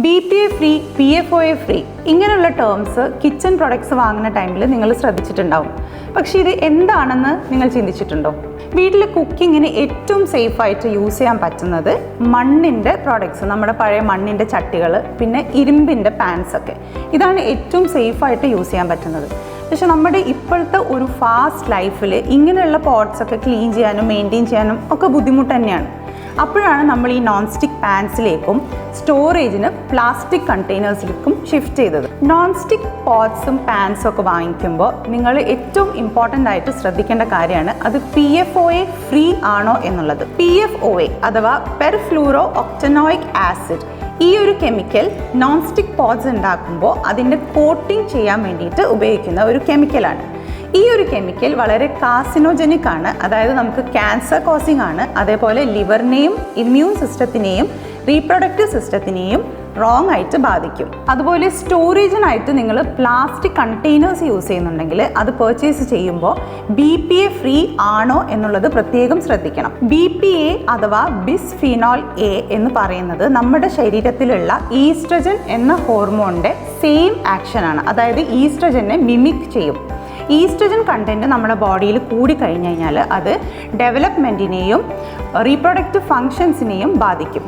BPA free, PFOA free ഇങ്ങനെയുള്ള terms kitchen products വാങ്ങുന്ന ടൈമിൽ നിങ്ങൾ ശ്രദ്ധിച്ചിട്ടുണ്ടാവും. പക്ഷേ ഇത് എന്താണെന്ന് നിങ്ങൾ ചിന്തിച്ചിട്ടുണ്ടോ? വീട്ടിൽ കുക്കിങ്ങിന് ഏറ്റവും സേഫായിട്ട് യൂസ് ചെയ്യാൻ പറ്റുന്നത് മണ്ണിൻ്റെ പ്രോഡക്ട്സ്, നമ്മുടെ പഴയ മണ്ണിൻ്റെ ചട്ടികൾ, പിന്നെ ഇരുമ്പിൻ്റെ പാൻസൊക്കെ. ഇതാണ് ഏറ്റവും സേഫായിട്ട് യൂസ് ചെയ്യാൻ പറ്റുന്നത്. പക്ഷെ നമ്മുടെ ഇപ്പോഴത്തെ ഒരു ഫാസ്റ്റ് ലൈഫിൽ ഇങ്ങനെയുള്ള പോട്ട്സൊക്കെ ക്ലീൻ ചെയ്യാനും മെയിൻറ്റെയിൻ ചെയ്യാനും ഒക്കെ ബുദ്ധിമുട്ട് തന്നെയാണ്. അപ്പോഴാണ് നമ്മൾ ഈ നോൺ സ്റ്റിക്ക് പാൻസിലേക്കും സ്റ്റോറേജിന് പ്ലാസ്റ്റിക് കണ്ടെയ്നേഴ്സിലേക്കും ഷിഫ്റ്റ് ചെയ്തത്. നോൺ സ്റ്റിക്ക് പോട്ട്സും പാൻസും ഒക്കെ വാങ്ങിക്കുമ്പോൾ നിങ്ങൾ ഏറ്റവും ഇമ്പോർട്ടൻ്റ് ആയിട്ട് ശ്രദ്ധിക്കേണ്ട കാര്യമാണ് അത് PFOA ഫ്രീ ആണോ എന്നുള്ളത്. PFOA അഥവാ പെർഫ്ലൂറോ ഒക്ടനോയിക് ആസിഡ്, ഈ ഒരു കെമിക്കൽ നോൺ സ്റ്റിക്ക് പോട്ട്സ് ഉണ്ടാക്കുമ്പോൾ അതിൻ്റെ കോട്ടിംഗ് ചെയ്യാൻ വേണ്ടിയിട്ട് ഉപയോഗിക്കുന്ന ഒരു കെമിക്കലാണ്. ഈ ഒരു കെമിക്കൽ വളരെ കാർസിനോജനിക് ആണ്, അതായത് നമുക്ക് ക്യാൻസർ കോസിംഗ് ആണ്. അതേപോലെ ലിവറിനെയും ഇമ്മ്യൂൺ സിസ്റ്റത്തിനെയും റീപ്രൊഡക്റ്റീവ് സിസ്റ്റത്തിനെയും റോങ് ആയിട്ട് ബാധിക്കും. അതുപോലെ സ്റ്റോറേജിനായിട്ട് നിങ്ങൾ പ്ലാസ്റ്റിക് കണ്ടെയ്നേഴ്സ് യൂസ് ചെയ്യുന്നുണ്ടെങ്കിൽ അത് പർച്ചേസ് ചെയ്യുമ്പോൾ BPA ഫ്രീ ആണോ എന്നുള്ളത് പ്രത്യേകം ശ്രദ്ധിക്കണം. BPA അഥവാ ബിസ്ഫീനോൾ A എന്ന് പറയുന്നത് നമ്മുടെ ശരീരത്തിലുള്ള ഈസ്ട്രജൻ എന്ന ഹോർമോണിൻ്റെ സെയിം ആക്ഷനാണ്. അതായത് ഈസ്ട്രജനെ മിമിക് ചെയ്യും. ഈസ്ട്രജൻ കണ്ടൻറ്റ് നമ്മുടെ ബോഡിയിൽ കൂടി കഴിഞ്ഞ് കഴിഞ്ഞാൽ അത് ഡെവലപ്മെൻറ്റിനെയും റീപ്രൊഡക്റ്റീവ് ഫങ്ഷൻസിനെയും ബാധിക്കും.